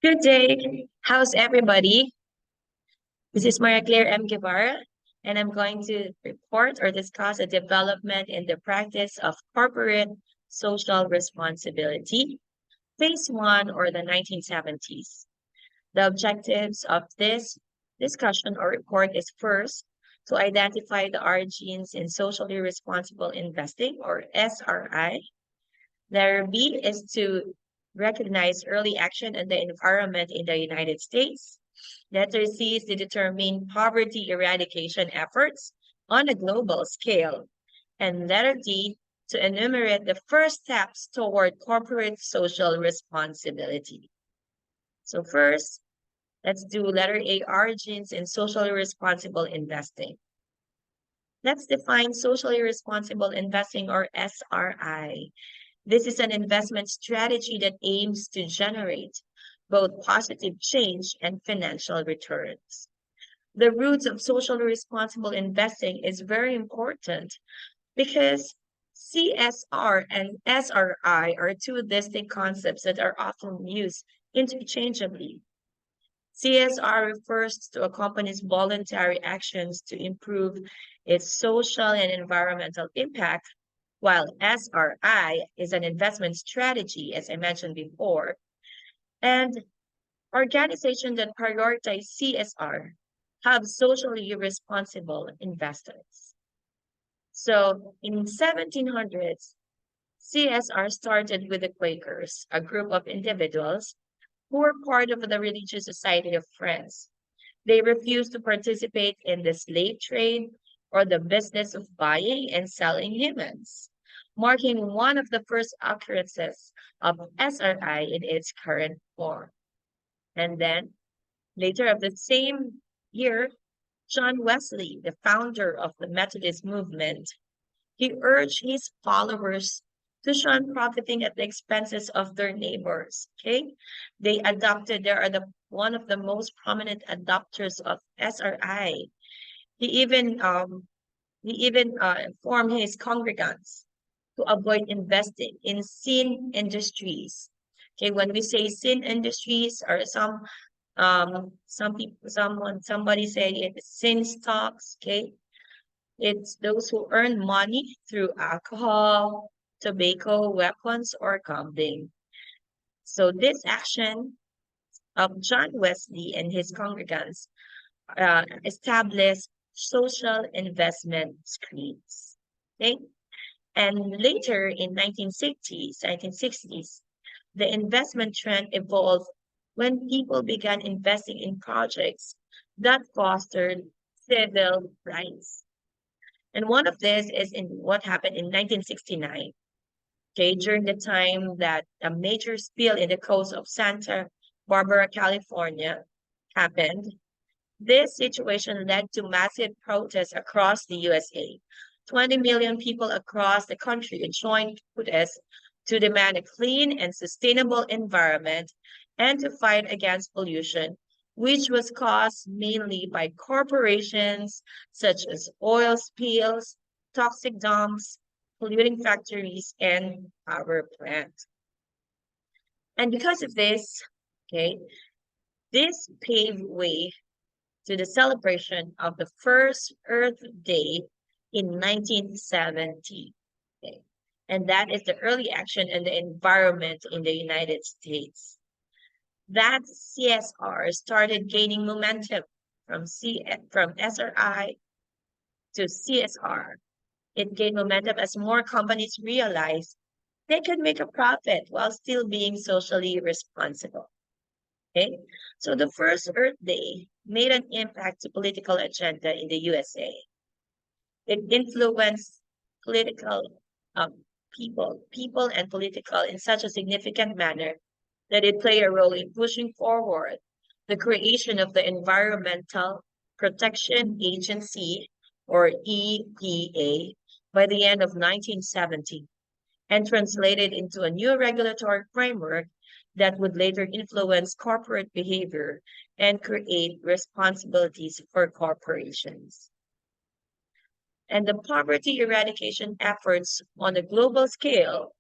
Good day. How's everybody? This is Maria Claire M. Guevara, and I'm going to report or discuss a development in the practice of corporate social responsibility, phase one or the 1970s. The objectives of this discussion or report is first, to identify the origins in socially responsible investing or SRI. Letter B is to recognize early action in the environment in the United States. Letter C is to determine poverty eradication efforts on a global scale. And letter D, to enumerate the first steps toward corporate social responsibility. So first, let's do letter A, origins in socially responsible investing. Let's define socially responsible investing or SRI. This is an investment strategy that aims to generate both positive change and financial returns. The roots of socially responsible investing is very important because CSR and SRI are two distinct concepts that are often used interchangeably. CSR refers to a company's voluntary actions to improve its social and environmental impact, while SRI is an investment strategy, as I mentioned before, and organizations that prioritize CSR have socially responsible investors. So in 1700s, CSR started with the Quakers, a group of individuals who were part of the Religious Society of France. They refused to participate in the slave trade or the business of buying and selling humans, marking one of the first occurrences of SRI in its current form. And then, later of the same year, John Wesley, the founder of the Methodist movement, he urged his followers to shun profiting at the expenses of their neighbors. Okay, they are the one of the most prominent adopters of SRI. He even informed his congregants to avoid investing in sin industries. Okay, when we say sin industries, or some people, somebody say it's sin stocks. Okay, it's those who earn money through alcohol, tobacco, weapons, or gambling. So this action of John Wesley and his congregants established social investment schemes. Okay, and later in 1960s, the investment trend evolved when people began investing in projects that fostered civil rights. And one of this is in what happened in 1969, okay, during the time that a major spill in the coast of Santa Barbara, California happened. This situation led to massive protests across the USA. 20 million people across the country joined protests to demand a clean and sustainable environment and to fight against pollution, which was caused mainly by corporations such as oil spills, toxic dumps, polluting factories, and power plants. And because of this, okay, this paved way to the celebration of the first Earth Day in 1970. Okay. And that is the early action in the environment in the United States. That CSR started gaining momentum from SRI to CSR. It gained momentum as more companies realized they could make a profit while still being socially responsible. Okay, so the first Earth Day made an impact to political agenda in the USA. It influenced political people and political in such a significant manner that it played a role in pushing forward the creation of the Environmental Protection Agency, or EPA, by the end of 1970 and translated into a new regulatory framework that would later influence corporate behavior and create responsibilities for corporations. And the poverty eradication efforts on a global scale,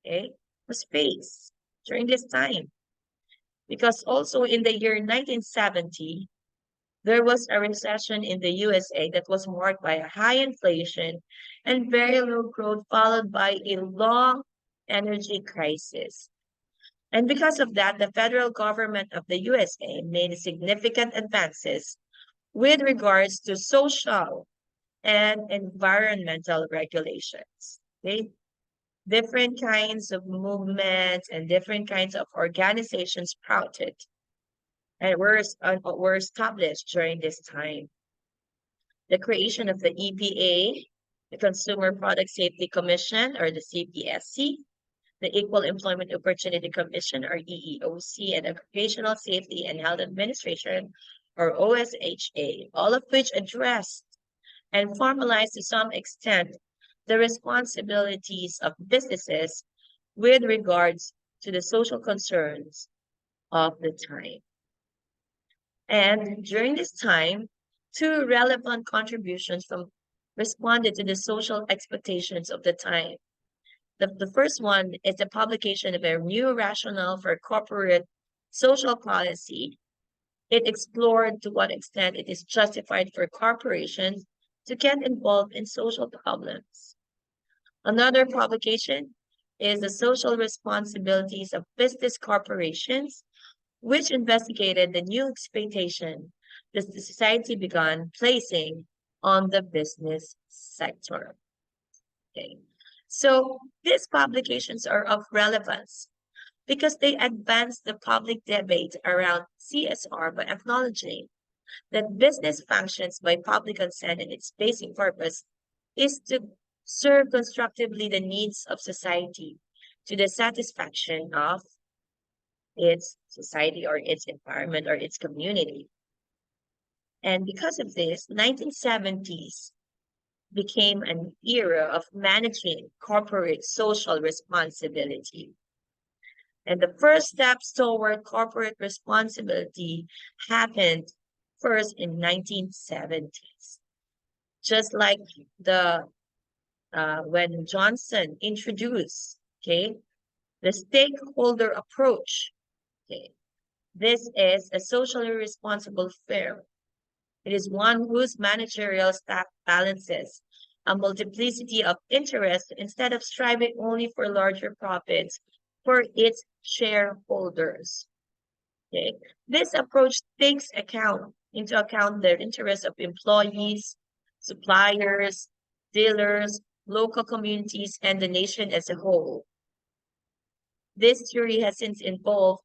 okay, was faced during this time. because also in the year 1970, there was a recession in the USA that was marked by a high inflation and very low growth, followed by a long energy crisis. And because of that, the federal government of the USA made significant advances with regards to social and environmental regulations. Okay? Different kinds of movements and different kinds of organizations sprouted and were established during this time. The creation of the EPA, the Consumer Product Safety Commission, or the CPSC, the Equal Employment Opportunity Commission, or EEOC, and Occupational Safety and Health Administration, or OSHA, all of which addressed and formalized to some extent the responsibilities of businesses with regards to the social concerns of the time. And during this time, two relevant contributions from responded to the social expectations of the time. The first one is the publication of a new rationale for corporate social policy. It explored to what extent it is justified for corporations to get involved in social problems. Another publication is the social responsibilities of business corporations, which investigated the new expectation that the society began placing on the business sector. Okay. So these publications are of relevance because they advance the public debate around CSR by acknowledging that business functions by public consent and its basic purpose is to serve constructively the needs of society to the satisfaction of its society or its environment or its community. And because of this, 1970s became an era of managing corporate social responsibility. And the first steps toward corporate responsibility happened first in 1970s. Just like the when Johnson introduced, okay, the stakeholder approach. Okay, this is a socially responsible firm. It is one whose managerial staff balances a multiplicity of interests instead of striving only for larger profits for its shareholders. Okay. This approach takes into account the interests of employees, suppliers, dealers, local communities, and the nation as a whole. This theory has since evolved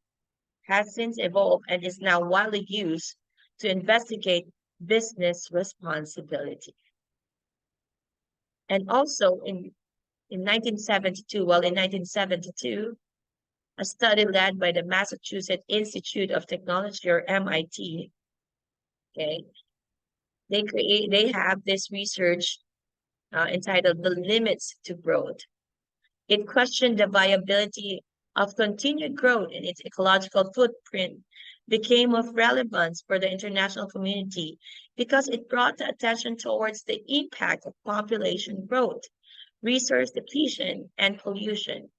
and is now widely used to investigate business responsibility. And also in 1972, a study led by the Massachusetts Institute of Technology, or MIT, okay, they have this research entitled "The Limits to Growth." It questioned the viability of continued growth, and its ecological footprint became of relevance for the international community because it brought the attention towards the impact of population growth, resource depletion, and pollution,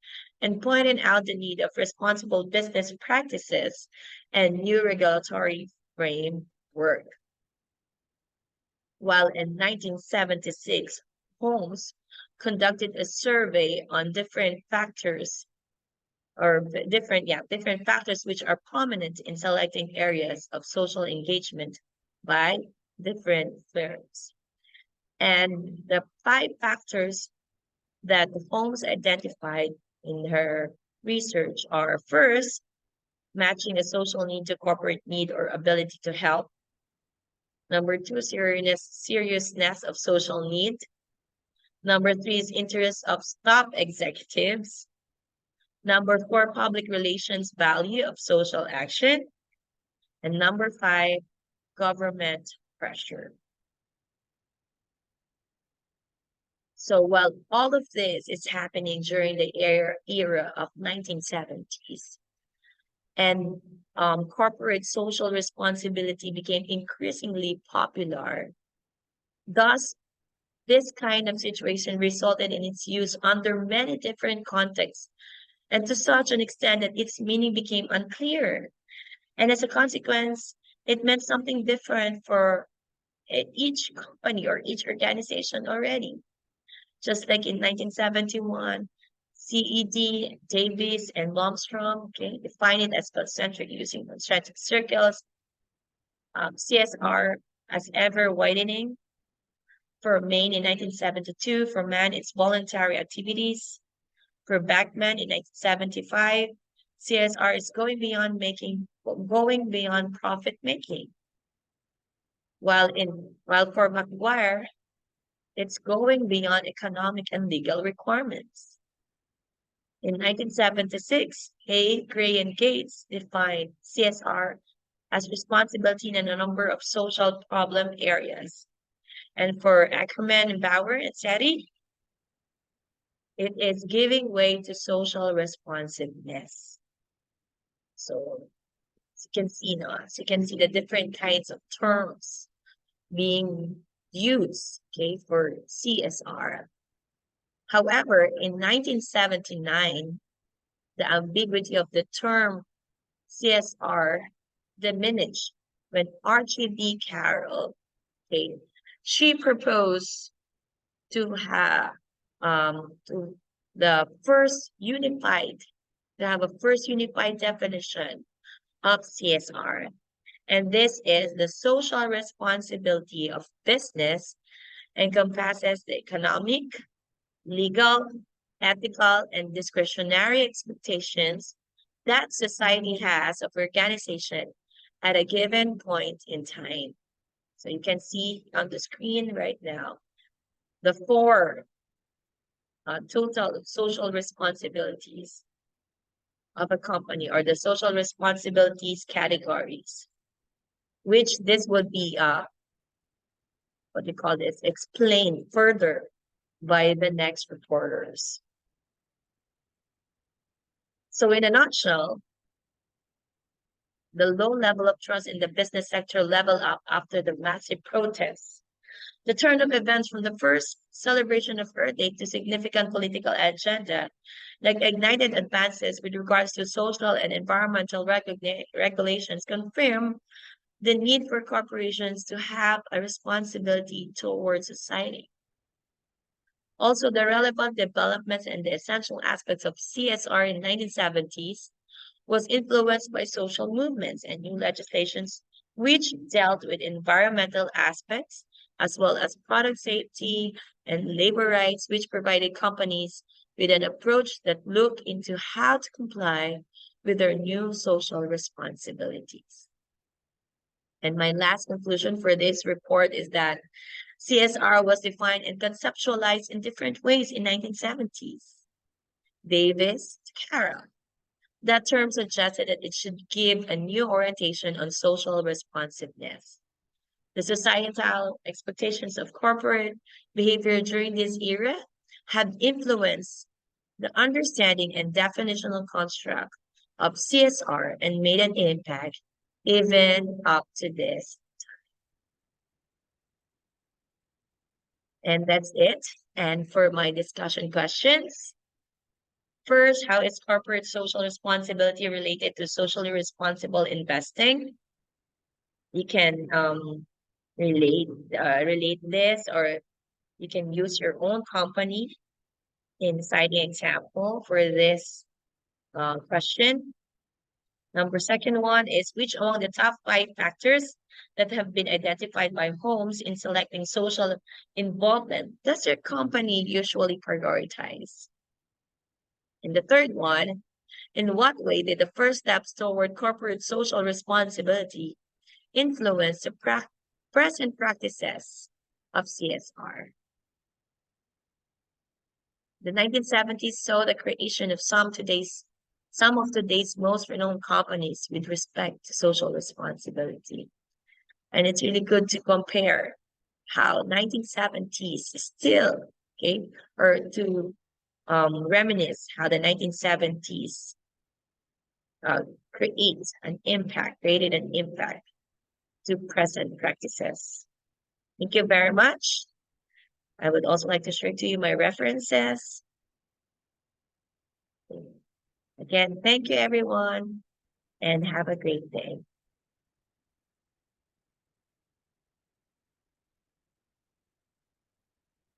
and pointed out the need of responsible business practices and new regulatory framework. While in 1976, Holmes conducted a survey on different factors different factors which are prominent in selecting areas of social engagement by different firms. And the 5 factors that Holmes identified in her research are: first, matching a social need to corporate need or ability to help. Number 2, seriousness of social need. Number 3 is interest of top executives. Number 4, public relations value of social action. And number 5, government pressure. So while all of this is happening during the era of 1970s, and corporate social responsibility became increasingly popular, thus this kind of situation resulted in its use under many different contexts, and to such an extent that its meaning became unclear. And as a consequence, it meant something different for each company or each organization already. Just like in 1971, CED, Davis, and Lomstrom, okay, define it as concentric using concentric circles, CSR as ever widening. For Maine in 1972, for man, it's voluntary activities. For Backman in 1975, CSR is going beyond profit making. While for McGuire, it's going beyond economic and legal requirements. In 1976, Hay, Gray, and Gates defined CSR as responsibility in a number of social problem areas. And for Ackerman and Bauer and SETI, it is giving way to social responsiveness. So as you can see now, as you can see the different kinds of terms being used, okay, for CSR. However, in 1979, the ambiguity of the term CSR diminished when Archie B. Carroll, okay, she proposed to have to the first unified to have a first unified definition of CSR. And this is the social responsibility of business encompasses the economic, legal, ethical, and discretionary expectations that society has of organization at a given point in time. So you can see on the screen right now the four total social responsibilities of a company or the social responsibilities categories, which this would be what do you call this, explained further by the next reporters. So in a nutshell, the low level of trust in the business sector leveled up after the massive protests. The turn of events from the first celebration of Earth Day to significant political agenda, like ignited advances with regards to social and environmental regulations, confirm the need for corporations to have a responsibility towards society. Also, the relevant developments and the essential aspects of CSR in the 1970s was influenced by social movements and new legislations which dealt with environmental aspects as well as product safety and labor rights, which provided companies with an approach that looked into how to comply with their new social responsibilities. And my last conclusion for this report is that CSR was defined and conceptualized in different ways in 1970s. Davis to Carroll. That term suggested that it should give a new orientation on social responsiveness. The societal expectations of corporate behavior during this era have influenced the understanding and definitional construct of CSR and made an impact even up to this. And that's it. And for my discussion questions, first, how is corporate social responsibility related to socially responsible investing? You can relate this, or you can use your own company inside the example for this question. Second one is which among the top 5 factors that have been identified by Holmes in selecting social involvement does your company usually prioritize? And the third one, in what way did the first steps toward corporate social responsibility influence the present practices of CSR? The 1970s saw the creation of some of today's most renowned companies with respect to social responsibility. And it's really good to compare how 1970s still, okay, or to reminisce how the 1970s created an impact to present practices. Thank you very much. I would also like to share to you my references. Again, thank you, everyone. and have a great day.